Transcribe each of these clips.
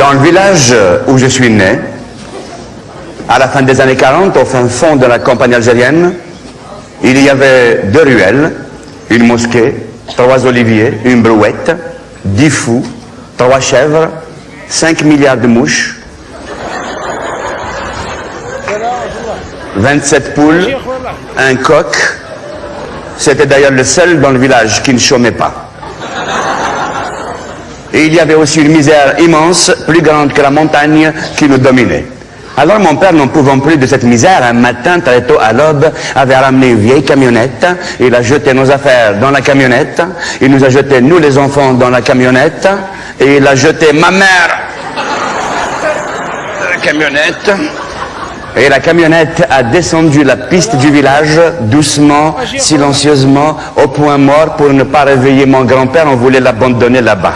Dans le village où je suis né, à la fin des années 40, au fin fond de la campagne algérienne, il y avait 2 ruelles, une mosquée, 3 oliviers, une brouette, 10 fous, 3 chèvres, 5 milliards de mouches, 27 poules, un coq. C'était d'ailleurs le seul dans le village qui ne chômait pas. Et il y avait aussi une misère immense, plus grande que la montagne, qui nous dominait. Alors mon père, n'en pouvant plus de cette misère, un matin, très tôt à l'aube, avait ramené une vieille camionnette. Il a jeté nos affaires dans la camionnette. Il nous a jeté, nous les enfants, dans la camionnette. Et il a jeté ma mère dans la camionnette. Et la camionnette a descendu la piste du village, doucement, silencieusement, au point mort. Pour ne pas réveiller mon grand-père, on voulait l'abandonner là-bas.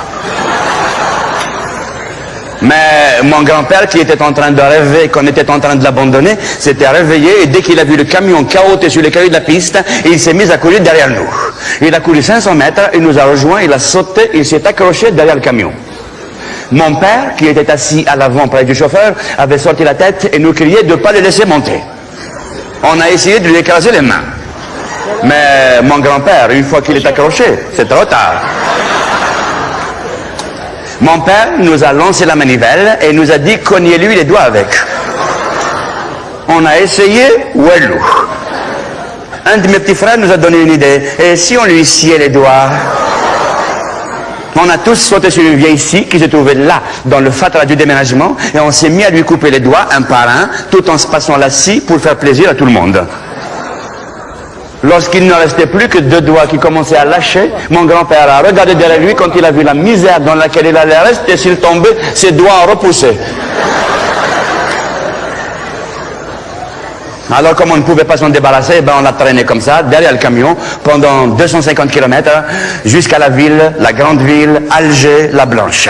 Mais mon grand-père, qui était en train de rêver qu'on était en train de l'abandonner, s'était réveillé et dès qu'il a vu le camion cahoter sur les cailloux de la piste, il s'est mis à courir derrière nous. Il a couru 500 mètres, il nous a rejoints, il a sauté, il s'est accroché derrière le camion. Mon père, qui était assis à l'avant près du chauffeur, avait sorti la tête et nous criait de ne pas le laisser monter. On a essayé de lui écraser les mains. Mais mon grand-père, une fois qu'il est accroché, c'est trop tard. Mon père nous a lancé la manivelle et nous a dit cognez-lui les doigts avec. On a essayé, ouellou. Un de mes petits frères nous a donné une idée. Et si on lui sciait les doigts? On a tous sauté sur une vieille scie qui se trouvait là, dans le fatras du déménagement, et on s'est mis à lui couper les doigts un par un, tout en se passant la scie pour faire plaisir à tout le monde. Lorsqu'il ne restait plus que 2 doigts qui commençaient à lâcher, mon grand-père a regardé derrière lui quand il a vu la misère dans laquelle il allait rester s'il tombait, ses doigts ont repoussé. Alors comme on ne pouvait pas s'en débarrasser, on l'a traîné comme ça, derrière le camion, pendant 250 km, jusqu'à la ville, la grande ville, Alger, la Blanche.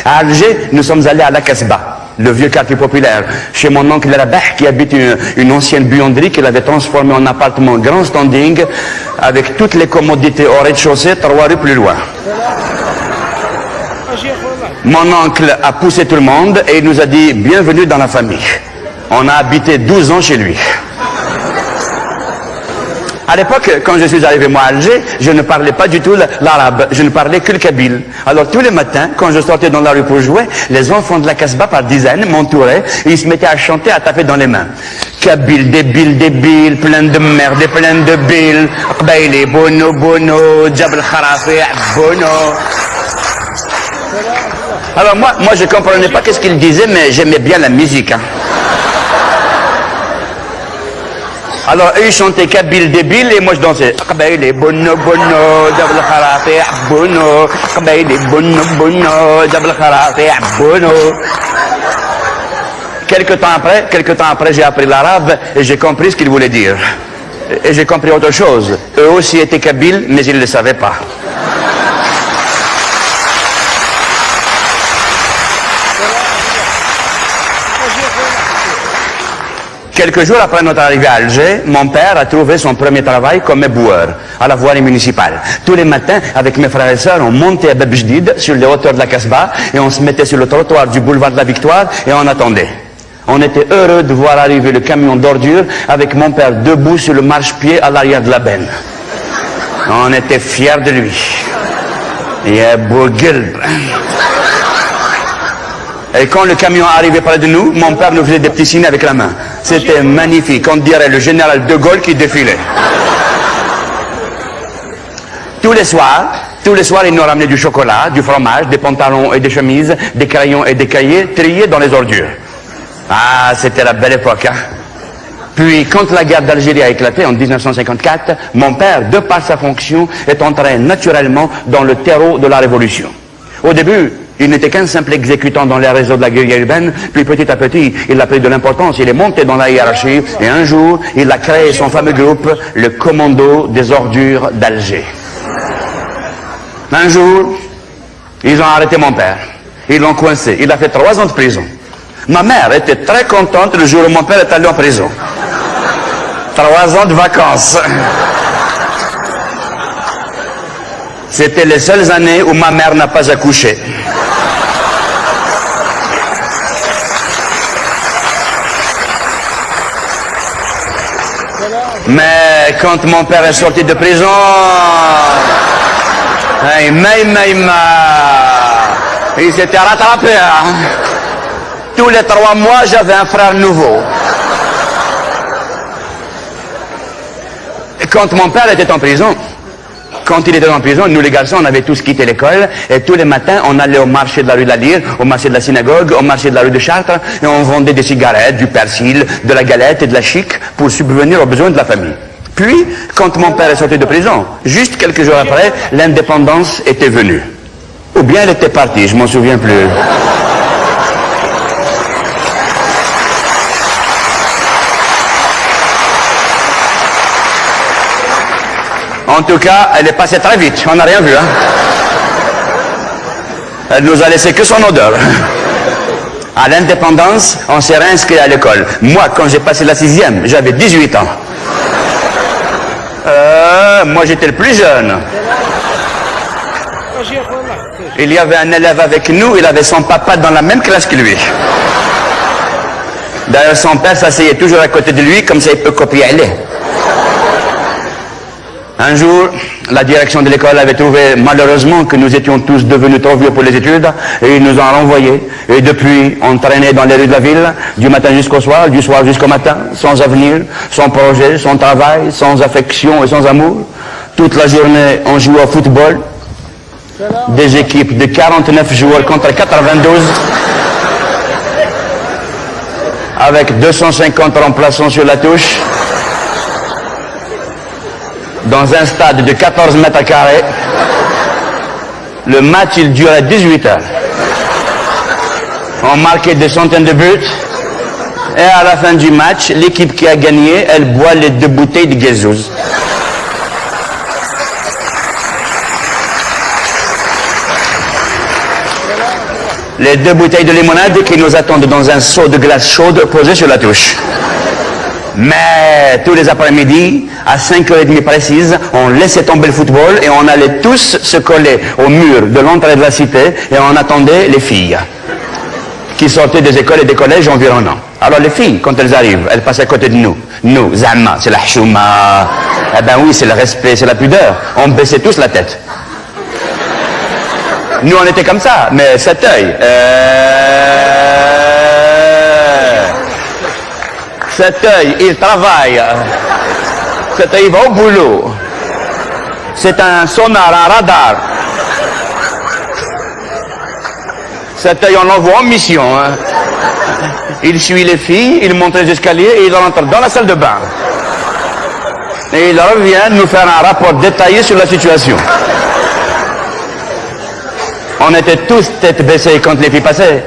À Alger, nous sommes allés à la Casbah, le vieux quartier populaire, chez mon oncle Rabah, qui habite une ancienne buanderie qu'il avait transformée en appartement grand standing, avec toutes les commodités au rez-de-chaussée, 3 rues plus loin. Mon oncle a poussé tout le monde et il nous a dit « Bienvenue dans la famille ». On a habité 12 ans chez lui. À l'époque, quand je suis arrivé moi à Alger, je ne parlais pas du tout l'arabe, je ne parlais que le kabyle. Alors tous les matins, quand je sortais dans la rue pour jouer, les enfants de la Casbah par dizaines m'entouraient et ils se mettaient à chanter, à taper dans les mains. Kabyle, débile, plein de merde et plein de billes. Qbaili, bono, bono, Jabal Kharafi, bono. Alors moi je comprenais pas qu'est-ce qu'ils disaient, mais j'aimais bien la musique. Alors eux ils chantaient Kabyle débile et moi je dansais. Qbaili bono bono Jabal Kharafi bono. Qbaili bono bono Jabal Kharafi bono. Quelque temps après j'ai appris l'arabe et j'ai compris ce qu'il voulait dire. Et j'ai compris autre chose. Eux aussi étaient kabyles mais ils ne le savaient pas. Quelques jours après notre arrivée à Alger, mon père a trouvé son premier travail comme éboueur à la voirie municipale. Tous les matins, avec mes frères et sœurs, on montait à Bab Jdid, sur les hauteurs de la Casbah, et on se mettait sur le trottoir du boulevard de la Victoire, et on attendait. On était heureux de voir arriver le camion d'ordures avec mon père debout sur le marchepied à l'arrière de la benne. On était fiers de lui. Ya Bouguelb. Et quand le camion arrivait près de nous, mon père nous faisait des petits signes avec la main. C'était magnifique, on dirait le général de Gaulle qui défilait. Tous les soirs, il nous ramenait du chocolat, du fromage, des pantalons et des chemises, des crayons et des cahiers triés dans les ordures. Ah, c'était la belle époque, hein. Puis, quand la guerre d'Algérie a éclaté en 1954, mon père, de par sa fonction, est entré naturellement dans le terreau de la Révolution. Au début, il n'était qu'un simple exécutant dans les réseaux de la guérilla urbaine, puis petit à petit, il a pris de l'importance, il est monté dans la hiérarchie, et un jour, il a créé son fameux groupe, le Commando des ordures d'Alger. Un jour, ils ont arrêté mon père, ils l'ont coincé, il a fait 3 ans de prison. Ma mère était très contente le jour où mon père est allé en prison. 3 ans de vacances. C'était les seules années où ma mère n'a pas accouché. Mais quand mon père est sorti de prison, il s'était rattrapé. Hein. Tous les 3 mois, j'avais un frère nouveau. Et quand mon père était en prison, nous les garçons, on avait tous quitté l'école et tous les matins, on allait au marché de la rue de la Lyre, au marché de la synagogue, au marché de la rue de Chartres et on vendait des cigarettes, du persil, de la galette et de la chic pour subvenir aux besoins de la famille. Puis, quand mon père est sorti de prison, juste quelques jours après, l'indépendance était venue. Ou bien elle était partie, je m'en souviens plus. En tout cas, elle est passée très vite, on n'a rien vu. Hein. Elle nous a laissé que son odeur. À l'indépendance, on s'est réinscrit à l'école. Moi, quand j'ai passé la 6e, j'avais 18 ans. Moi, j'étais le plus jeune. Il y avait un élève avec nous, il avait son papa dans la même classe que lui. D'ailleurs, son père s'asseyait toujours à côté de lui, comme ça il peut copier aller. Un jour, la direction de l'école avait trouvé malheureusement que nous étions tous devenus trop vieux pour les études et ils nous ont renvoyés. Et depuis, on traînait dans les rues de la ville, du matin jusqu'au soir, du soir jusqu'au matin, sans avenir, sans projet, sans travail, sans affection et sans amour. Toute la journée, on jouait au football. Des équipes de 49 joueurs contre 92. Avec 250 remplaçants sur la touche. Dans un stade de 14 mètres carrés. Le match, il durait 18 heures. On marquait des centaines de buts. Et à la fin du match, l'équipe qui a gagné, elle boit les 2 bouteilles de Guézouz. Les 2 bouteilles de limonade qui nous attendent dans un seau de glace chaude posé sur la touche. Mais tous les après-midi, à 5h30 précises, on laissait tomber le football et on allait tous se coller au mur de l'entrée de la cité et on attendait les filles qui sortaient des écoles et des collèges environnants. Alors les filles, quand elles arrivent, elles passent à côté de nous. Nous, Zama, c'est la chouma. Eh ben oui, c'est le respect, c'est la pudeur. On baissait tous la tête. Nous, on était comme ça, mais cet œil... Cet œil, il travaille. Cet œil, il va au boulot. C'est un sonar, un radar. Cet œil, on l'envoie en mission. Hein. Il suit les filles, il monte les escaliers et il rentre dans la salle de bain. Et il revient nous faire un rapport détaillé sur la situation. On était tous tête baissée quand les filles passaient.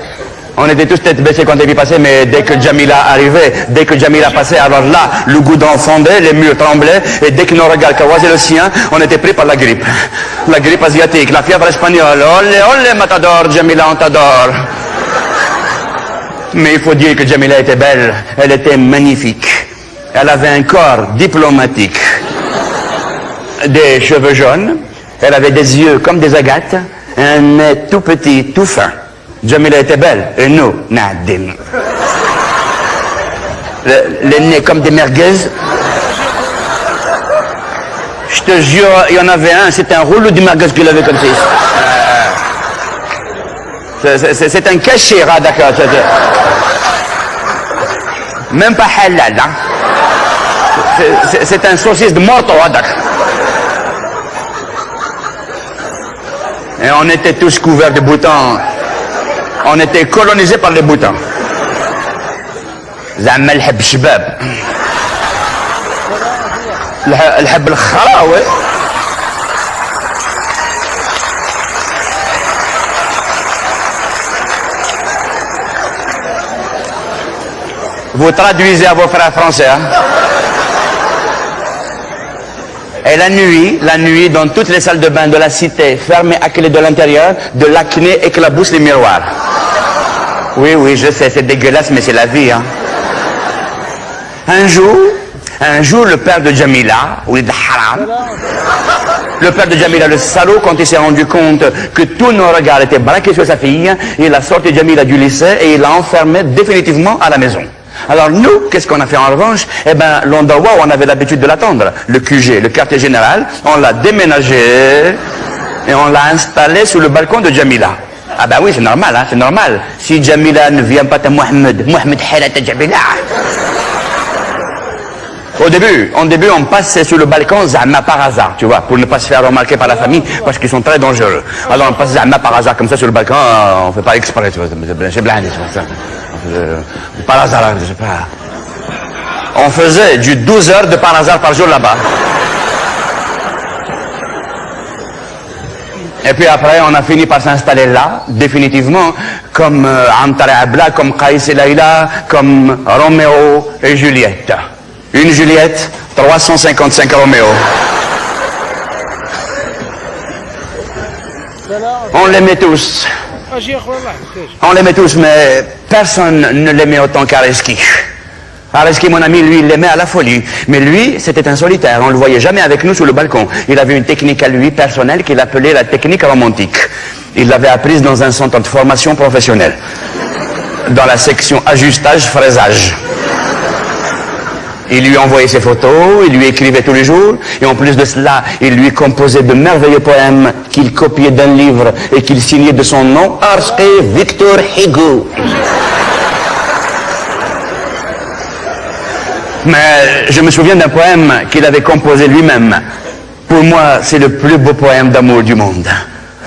On était tous tête baissée quand les filles passaient, mais dès que Jamila arrivait, dès que Jamila passait, alors là, le goudron fondait, les murs tremblaient, et dès que nos regards croisaient le sien, on était pris par la grippe. La grippe asiatique, la fièvre espagnole. Olé, olé, matador, Jamila, on t'adore. Mais il faut dire que Jamila était belle, elle était magnifique. Elle avait un corps diplomatique. Des cheveux jaunes, elle avait des yeux comme des agates, un nez tout petit, tout fin. Jamila était belle, et nous, nadim. Le nez comme des merguez. Je te jure, il y en avait un, c'était un rouleau de merguez qu'il avait comme ça. C'est un cachet, ah, d'accord. Même pas halal, hein. C'est un saucisse de morteau, ah, d'accord. Et on était tous couverts de boutons. On était colonisés par les boutons. زعما الحب الشباب. الحب الخراوي. Vous traduisez à vos frères français, hein? Et la nuit, dans toutes les salles de bain de la cité, fermées à clé de l'intérieur, de l'acné éclabousse les miroirs. Oui, oui, je sais, c'est dégueulasse, mais c'est la vie, hein. Un jour, le père de Jamila, ou le haram, le père de Jamila, le salaud, quand il s'est rendu compte que tous nos regards étaient braqués sur sa fille, il a sorti Jamila du lycée et il l'a enfermée définitivement à la maison. Alors nous, qu'est-ce qu'on a fait en revanche? Eh ben, l'endroit où on avait l'habitude de l'attendre, le QG, le quartier général, on l'a déménagé et on l'a installé sous le balcon de Jamila. Ah ben oui, c'est normal, hein, c'est normal. Si Jamila ne vient pas à Mohamed Halat Jamila. Au début, on passait sur le balcon Zahma par hasard, tu vois, pour ne pas se faire remarquer par la famille, parce qu'ils sont très dangereux. Alors on passe Zahma par hasard comme ça sur le balcon, on fait pas exprès, tu vois, c'est blindé, c'est ça. Par hasard, je sais pas. On faisait du 12 heures de par hasard par jour là-bas. Et puis après, on a fini par s'installer là, définitivement, comme Amtar Abla, comme Qais et Laïla, comme Roméo et Juliette. Une Juliette, 355 Roméo. On l'aimait tous. On l'aimait tous, mais personne ne l'aimait autant qu'Areski. Areski, mon ami, lui, il l'aimait à la folie. Mais lui, c'était un solitaire. On ne le voyait jamais avec nous sur le balcon. Il avait une technique à lui, personnelle, qu'il appelait la technique romantique. Il l'avait apprise dans un centre de formation professionnelle. Dans la section ajustage-fraisage. Il lui envoyait ses photos, il lui écrivait tous les jours, et en plus de cela, il lui composait de merveilleux poèmes qu'il copiait d'un livre et qu'il signait de son nom, Areski Victor Hugo. Mais je me souviens d'un poème qu'il avait composé lui-même. Pour moi, c'est le plus beau poème d'amour du monde.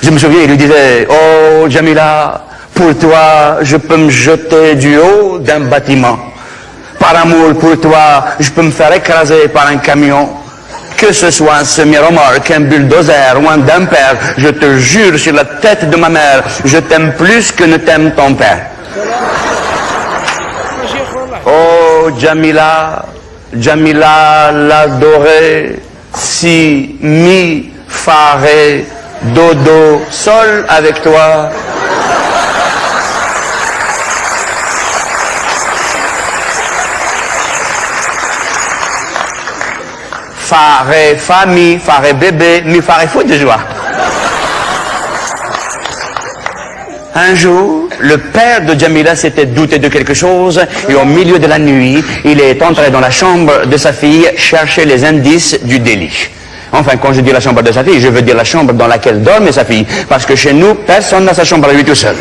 Je me souviens, il lui disait, oh Jamila, pour toi, je peux me jeter du haut d'un bâtiment. Par amour pour toi, je peux me faire écraser par un camion. Que ce soit un semi-remorque, un bulldozer ou un dumper, je te jure sur la tête de ma mère, je t'aime plus que ne t'aime ton père. Oh Jamila, Jamila l'adorée, si, mi, fa, ré, do, do, sol avec toi. Fa, ré, bébé, mi, fa, ré, fou de joie. Un jour, le père de Jamila s'était douté de quelque chose et au milieu de la nuit, il est entré dans la chambre de sa fille chercher les indices du délit. Enfin, quand je dis la chambre de sa fille, je veux dire la chambre dans laquelle dormait sa fille, parce que chez nous, personne n'a sa chambre à lui tout seul.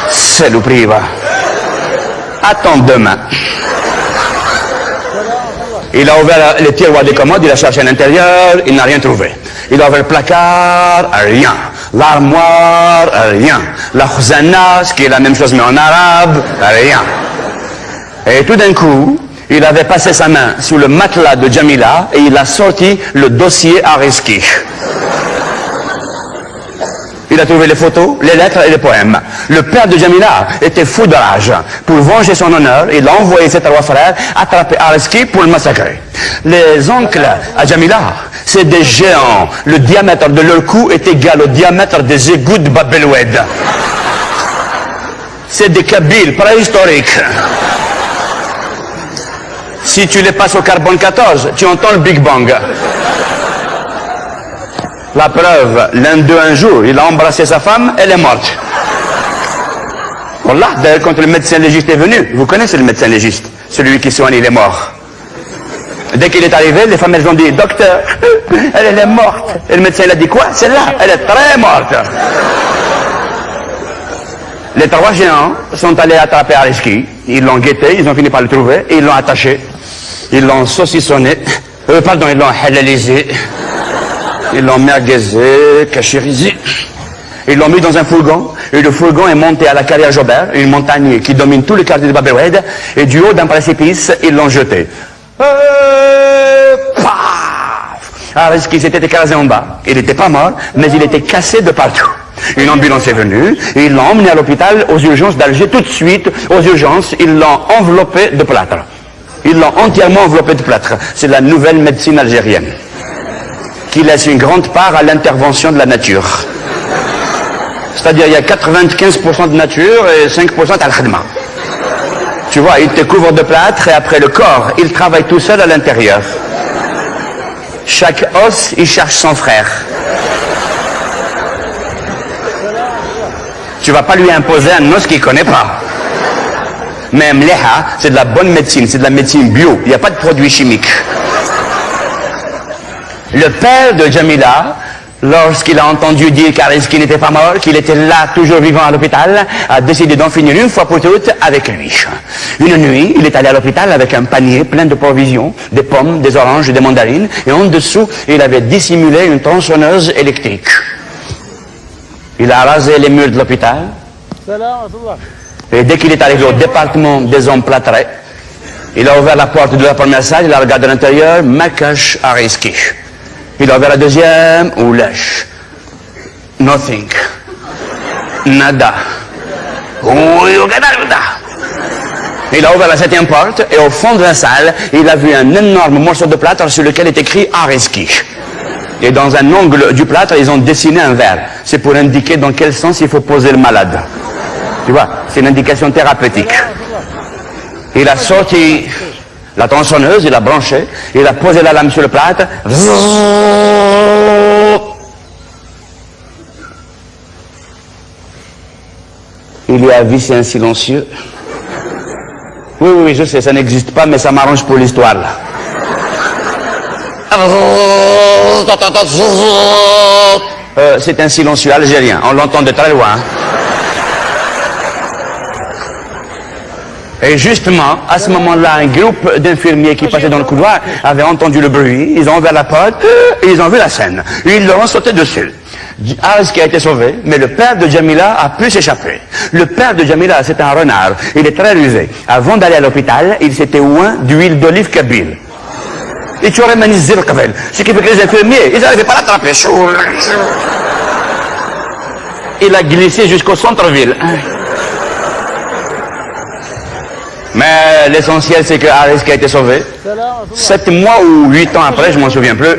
Saloperie. Attends demain. Il a ouvert les tiroirs des commodes, il a cherché à l'intérieur, il n'a rien trouvé. Il a ouvert le placard, rien. L'armoire, rien. La khuzana, ce qui est la même chose mais en arabe, rien. Et tout d'un coup, il avait passé sa main sous le matelas de Jamila et il a sorti le dossier Areski. Il a trouvé les photos, les lettres et les poèmes. Le père de Jamila était fou de rage. Pour venger son honneur, il a envoyé ses trois frères attraper Areski pour le massacrer. Les oncles à Jamila, c'est des géants. Le diamètre de leur cou est égal au diamètre des égouts de Bab el Oued. C'est des Kabyles préhistoriques. Si tu les passes au carbone 14, tu entends le Big Bang. La preuve, l'un d'eux un jour, il a embrassé sa femme, elle est morte. Voilà, d'ailleurs, quand le médecin légiste est venu, vous connaissez le médecin légiste, celui qui soigne, il est mort. Dès qu'il est arrivé, les femmes, elles ont dit, docteur, elle est morte. Et le médecin, il a dit quoi? Celle-là, elle est très morte. Les trois géants sont allés attraper Areski, ils l'ont guetté, ils ont fini par le trouver, et ils l'ont attaché, ils l'ont saucissonné, ils l'ont halalisé. Ils l'ont merguezé, cachérisé. Ils l'ont mis dans un fourgon. Et le fourgon est monté à la carrière Jobert, une montagne qui domine tout le quartier de Bab el Oued. Et du haut d'un précipice, ils l'ont jeté. Paf! Areski s'était écrasé en bas. Il n'était pas mort, mais il était cassé de partout. Une ambulance est venue. Et ils l'ont emmené à l'hôpital, aux urgences d'Alger. Tout de suite, aux urgences, ils l'ont enveloppé de plâtre. Ils l'ont entièrement enveloppé de plâtre. C'est la nouvelle médecine algérienne, qui laisse une grande part à l'intervention de la nature. C'est-à-dire il y a 95% de nature et 5% al-khidma. Tu vois, il te couvre de plâtre et après le corps, il travaille tout seul à l'intérieur. Chaque os, il cherche son frère. Tu vas pas lui imposer un os qu'il connaît pas. Mais mleha, c'est de la bonne médecine, c'est de la médecine bio. Il n'y a pas de produits chimiques. Le père de Jamila, lorsqu'il a entendu dire qu'Arizki n'était pas mort, qu'il était là, toujours vivant à l'hôpital, a décidé d'en finir une fois pour toutes avec lui. Une nuit, il est allé à l'hôpital avec un panier plein de provisions, des pommes, des oranges et des mandarines, et en dessous, il avait dissimulé une tronçonneuse électrique. Il a rasé les murs de l'hôpital, et dès qu'il est arrivé au département des hommes plâtrés, il a ouvert la porte de la première salle, il a regardé à l'intérieur, Makash Arizki. Il a ouvert la deuxième, Oulesh. Nothing. Nada. Il a ouvert la septième porte et au fond de la salle, il a vu un énorme morceau de plâtre sur lequel est écrit Arizki. Et dans un angle du plâtre, ils ont dessiné un verre. C'est pour indiquer dans quel sens il faut poser le malade. Tu vois, c'est une indication thérapeutique. Il a sorti la tronçonneuse, il a branché, il a posé la lame sur le plâtre. Il y a vissé un silencieux. Oui, je sais, ça n'existe pas, mais ça m'arrange pour l'histoire. C'est un silencieux algérien, on l'entend de très loin. Et justement, à ce moment-là, un groupe d'infirmiers qui passaient dans le couloir avait entendu le bruit, ils ont ouvert la porte et ils ont vu la scène. Ils leur ont sauté dessus. Arizki a été sauvé, mais le père de Jamila a pu s'échapper. Le père de Jamila, c'est un renard, il est très rusé. Avant d'aller à l'hôpital, il s'était oint d'huile d'olive kabyle. Et tu aurais manisé le kabyle. Ce qui fait que les infirmiers, ils n'arrivaient pas à l'attraper. Il a glissé jusqu'au centre-ville. Mais l'essentiel, c'est que Arizki a été sauvé. 7 mois ou 8 ans après, je m'en souviens plus,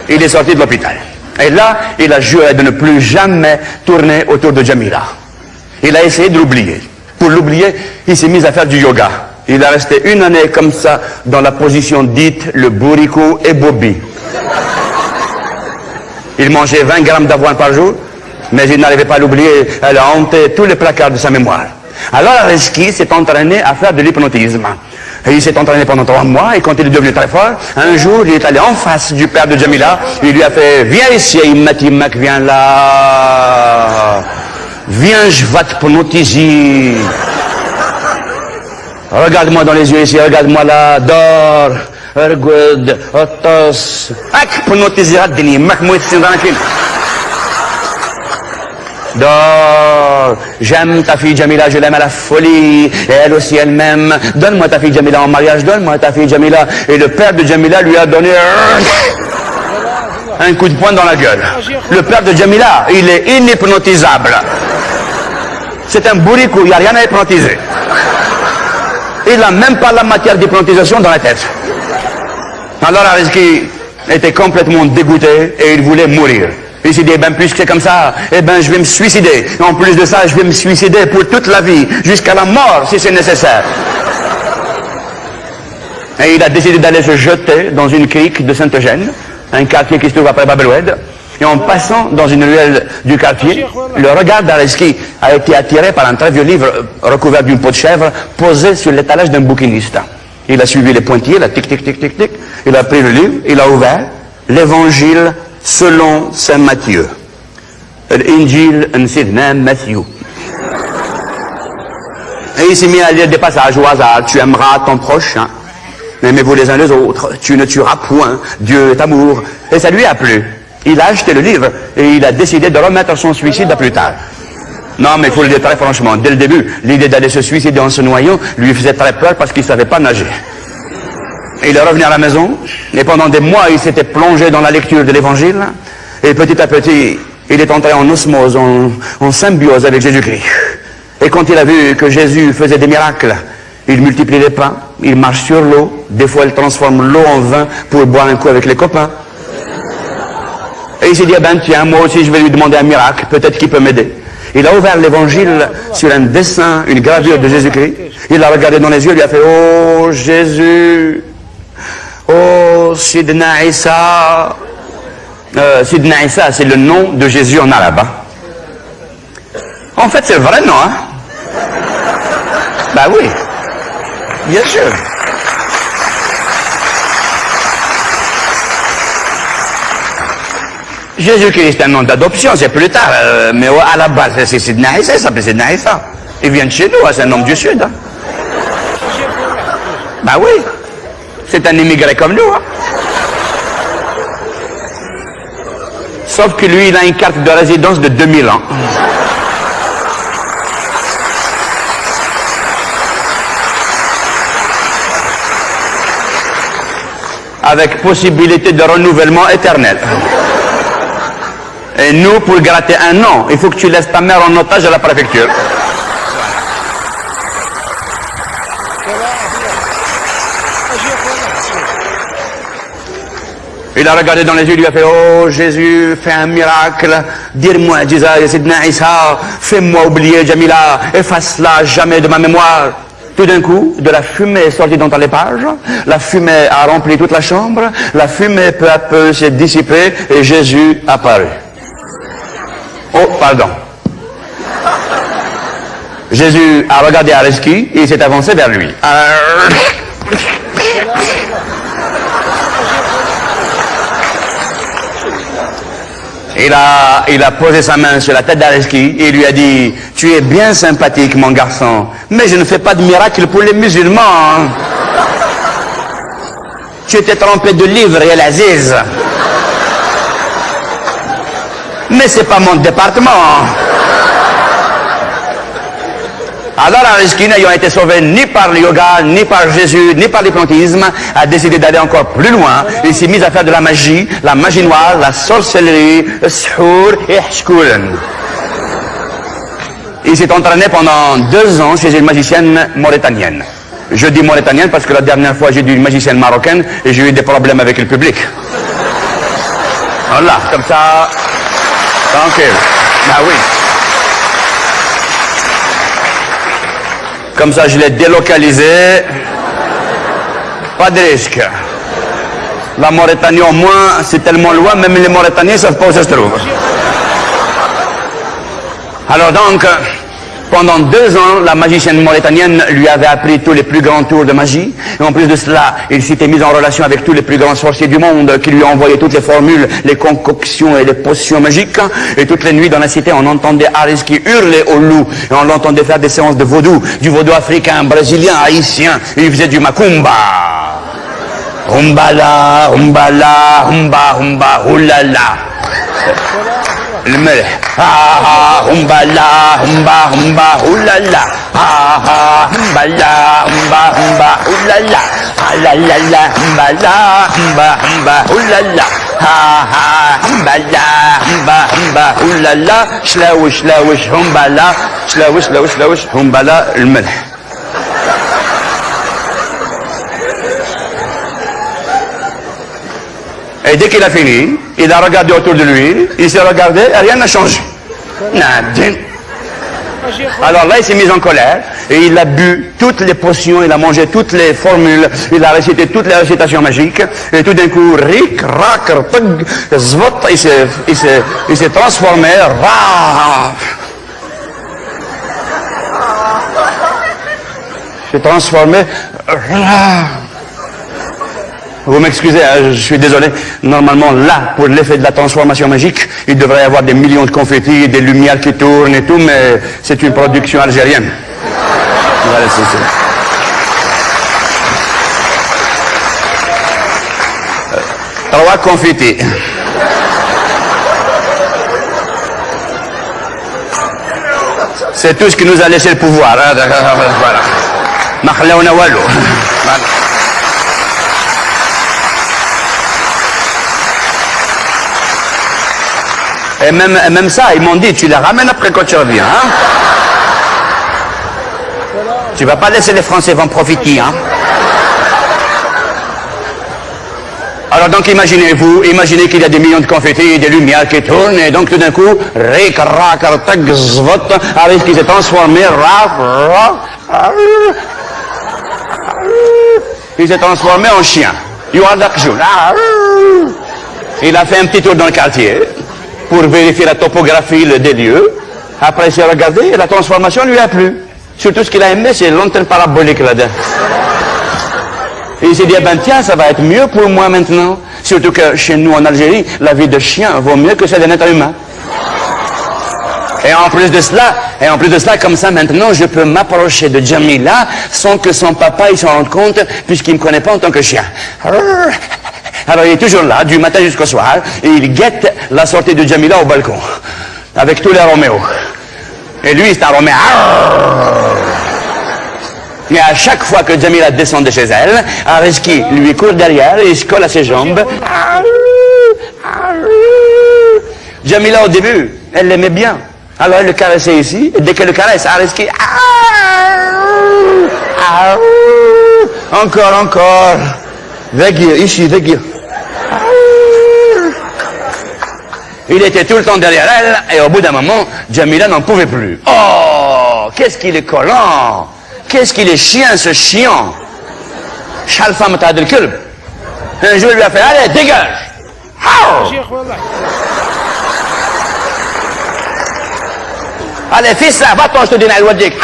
il est sorti de l'hôpital. Et là, il a juré de ne plus jamais tourner autour de Jamila. Il a essayé de l'oublier. Pour l'oublier, il s'est mis à faire du yoga. Il a resté 1 année comme ça, dans la position dite le bourricot et Bobby. Il mangeait 20 grammes d'avoine par jour, mais il n'arrivait pas à l'oublier. Elle a hanté tous les placards de sa mémoire. Alors Arizki s'est entraîné à faire de l'hypnotisme. Et il s'est entraîné pendant 3 mois, et quand il est devenu très fort, un jour, il est allé en face du père de Jamila, il lui a fait « Viens ici, Imatimak, viens là. Viens, je vais t'hypnotiser. Regarde-moi dans les yeux ici, regarde-moi là, dors, regarde, otos. Hypnotiser, Adini, Makmout, Sindanakin. Dors, j'aime ta fille Jamila, je l'aime à la folie, et elle aussi elle m'aime. Donne-moi ta fille Jamila en mariage, donne-moi ta fille Jamila. Et le père de Jamila lui a donné un coup de poing dans la gueule. Le père de Jamila, il est inhypnotisable. C'est un bourricou, il n'y a rien à hypnotiser. Il n'a même pas la matière d'hypnotisation dans la tête. Alors Arizki était complètement dégoûté et il voulait mourir. Il s'est dit, puisque c'est comme ça, je vais me suicider. En plus de ça, je vais me suicider pour toute la vie, jusqu'à la mort, si c'est nécessaire. Et il a décidé d'aller se jeter dans une crique de Saint-Eugène, un quartier qui se trouve après Bab el-Oued. Et en passant dans une ruelle du quartier, le regard d'Arizki a été attiré par un très vieux livre recouvert d'une peau de chèvre, posé sur l'étalage d'un bouquiniste. Il a suivi les pointillés, là, tic, tic, tic, tic, tic. Il a pris le livre, il a ouvert l'Évangile selon Saint Matthieu. L'Injil en Sidna Matthieu. Et il s'est mis à lire des passages au hasard. Tu aimeras ton prochain. Aimez-vous les uns les autres. Tu ne tueras point. Dieu est amour. Et ça lui a plu. Il a acheté le livre et il a décidé de remettre son suicide à plus tard. Non, mais il faut le dire très franchement. Dès le début, l'idée d'aller se suicider en se noyant lui faisait très peur parce qu'il ne savait pas nager. Il est revenu à la maison, et pendant des mois, il s'était plongé dans la lecture de l'Évangile, et petit à petit, il est entré en osmose, en symbiose avec Jésus-Christ. Et quand il a vu que Jésus faisait des miracles, il multiplie les pains, il marche sur l'eau, des fois il transforme l'eau en vin pour boire un coup avec les copains. Et il s'est dit, tiens, moi aussi je vais lui demander un miracle, peut-être qu'il peut m'aider. Il a ouvert l'évangile sur un dessin, une gravure de Jésus-Christ. Il l'a regardé dans les yeux, il lui a fait « Oh Jésus, oh Sidna Issa ». Sidna Issa, c'est le nom de Jésus en arabe. Hein. En fait, c'est le vrai nom. Hein. Bah oui, bien sûr. Jésus-Christ est un nom d'adoption, c'est plus tard, mais à la base, c'est Sidna Issa, ça s'appelle Sidna Issa. Il vient de chez nous, hein, c'est un homme du Sud. Hein. Bah oui, c'est un immigré comme nous. Hein. Sauf que lui, il a une carte de résidence de 2000 ans. Avec possibilité de renouvellement éternel. Et nous, pour gratter un an, il faut que tu laisses ta mère en otage à la préfecture. Il a regardé dans les yeux, il lui a fait « Oh Jésus, fais un miracle, dire-moi, Sidna Issa, fais-moi oublier Jamila, efface-la jamais de ma mémoire. » Tout d'un coup, de la fumée est sortie dans les pages, la fumée a rempli toute la chambre, la fumée peu à peu s'est dissipée et Jésus apparut. Oh, pardon. Jésus a regardé Arezki et il s'est avancé vers lui. Il a posé sa main sur la tête d'Arezki et il lui a dit « Tu es bien sympathique, mon garçon, mais je ne fais pas de miracle pour les musulmans. Tu étais trompé de livres et l'Aziz. Mais c'est pas mon département. » Alors Arezki, n'ayant été sauvé ni par le yoga, ni par Jésus, ni par l'hypnotisme, a décidé d'aller encore plus loin. Il s'est mis à faire de la magie noire, la sorcellerie, le shour et hshkoulen. Il s'est entraîné pendant 2 ans chez une magicienne mauritanienne. Je dis mauritanienne parce que la dernière fois j'ai dit une magicienne marocaine et j'ai eu des problèmes avec le public. Voilà, comme ça, tranquille. Ah oui. Comme ça, je l'ai délocalisé. Pas de risque. La Mauritanie, au moins, c'est tellement loin, même les Mauritaniens ne savent pas où ça se trouve. Alors donc, pendant 2 ans, la magicienne mauritanienne lui avait appris tous les plus grands tours de magie. Et en plus de cela, il s'était mis en relation avec tous les plus grands sorciers du monde qui lui envoyaient toutes les formules, les concoctions et les potions magiques. Et toutes les nuits dans la cité, on entendait Arezki hurler au loup. Et on l'entendait faire des séances de vaudou, du vaudou africain, brésilien, haïtien. Et il faisait du macumba. Humbala, humbala, humba, humba, oulala. الملح ها همبا لا همبا همبا هولالا ها همبا لا همبا همبا هولالا لا لا لا همبا لا همبا همبا هولالا ها همبا لا همبا همبا هولالا شلاوش شلاوش همبا لا شلاوش شلاوش شلاوش همبا لا الملح. Et dès qu'il a fini, il a regardé autour de lui, il s'est regardé et rien n'a changé. Nadine. Alors là, il s'est mis en colère et il a bu toutes les potions, il a mangé toutes les formules, il a récité toutes les récitations magiques et tout d'un coup, rik, rak, rtug, zvot, il s'est transformé, ra. Il s'est transformé, ra. Vous m'excusez, je suis désolé. Normalement, là, pour l'effet de la transformation magique, il devrait y avoir des millions de confettis, des lumières qui tournent et tout, mais c'est une production algérienne. Voilà, c'est ça. 3 confettis. C'est tout ce qui nous a laissé le pouvoir. Hein. Voilà. Voilà. Et même ça, ils m'ont dit, tu les ramènes après quand tu reviens. Hein? Tu vas pas laisser les Français en profiter. Hein? Alors donc imaginez qu'il y a des millions de confettis et des lumières qui tournent, et donc tout d'un coup, Rick, Rack, Artak, Zvot, arrive qui s'est transformé, il s'est transformé en chien. Il a fait un petit tour dans le quartier pour vérifier la topographie des lieux. Après, il s'est regardé et la transformation lui a plu. Surtout ce qu'il a aimé, c'est l'antenne parabolique là-dedans. Et il s'est dit, ben tiens, ça va être mieux pour moi maintenant. Surtout que chez nous en Algérie, la vie de chien vaut mieux que celle d'un être humain. Et en plus de cela, comme ça maintenant, je peux m'approcher de Jamila sans que son papa il s'en rende compte, puisqu'il ne me connaît pas en tant que chien. Alors il est toujours là, du matin jusqu'au soir, et il guette la sortie de Jamila au balcon, avec tous les Roméos. Et lui, c'est un Roméo. Mais à chaque fois que Jamila descend de chez elle, Areski lui court derrière et il se colle à ses jambes. Jamila, au début, elle l'aimait bien. Alors elle le caressait ici, et dès qu'elle le caresse, Areski... Encore. Vegir, ici, Vegir. Il était tout le temps derrière elle, et au bout d'un moment, Jamila n'en pouvait plus. Oh, qu'est-ce qu'il est collant! Qu'est-ce qu'il est chien, ce chiant! Chalfam Tadel Kulb. Un jour, il lui a fait, allez, dégage! Allez, fils, là, va-t'en, je te dis, Nalwadik.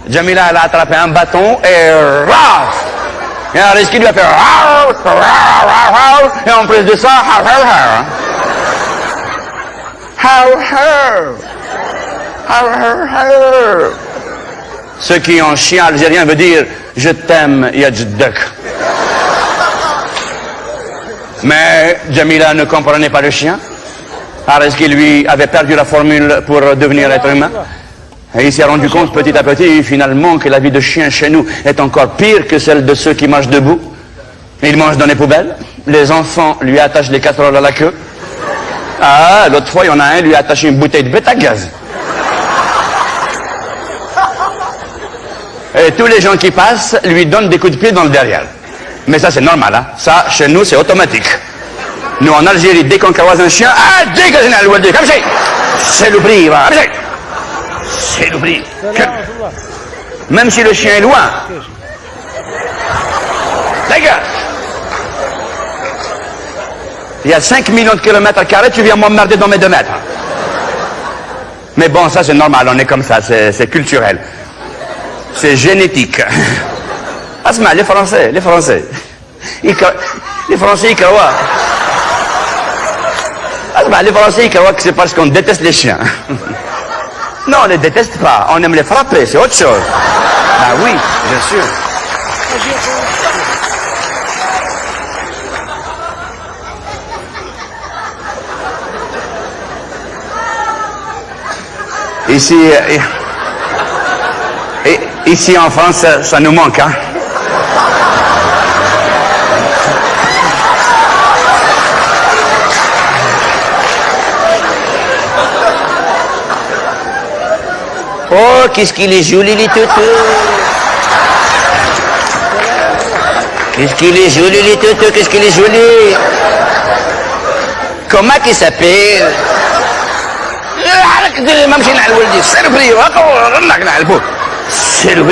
Jamila, elle a attrapé un bâton et raf! Et Areski lui a fait et en plus de ça, ce qui en chien algérien veut dire je t'aime Yajdak. Mais Jamila ne comprenait pas le chien. Areski lui avait perdu la formule pour devenir être humain. Et il s'est rendu compte petit à petit, finalement, que la vie de chien chez nous est encore pire que celle de ceux qui mangent debout. Ils mangent dans les poubelles. Les enfants lui attachent des casseroles à la queue. Ah, l'autre fois, il y en a un, lui a attaché une bouteille de bétagaz. Et tous les gens qui passent lui donnent des coups de pied dans le derrière. Mais ça, c'est normal, hein. Ça, chez nous, c'est automatique. Nous, en Algérie, dès qu'on croise un chien, ah, dégagez la loi de comme c'est l'oubli, va, c'est l'oubli. Même si le chien est loin. Dégage. Il y a 5 millions de kilomètres carrés, tu viens m'emmerder dans mes 2 mètres. Mais bon, ça c'est normal, on est comme ça, c'est culturel. C'est génétique. Asma, les Français. Les Français, ils croient. Asma, les Français, ils croient que c'est parce qu'on déteste les chiens. Non, on ne les déteste pas, on aime les frapper, c'est autre chose. Ah oui, bien sûr. Ici en France, ça nous manque, hein. Oh, qu'est-ce qu'il est joli, les toutous. Qu'est-ce qu'il est joli, les toutous, qu'est-ce qu'il est joli. Comment qu'il s'appelle? C'est le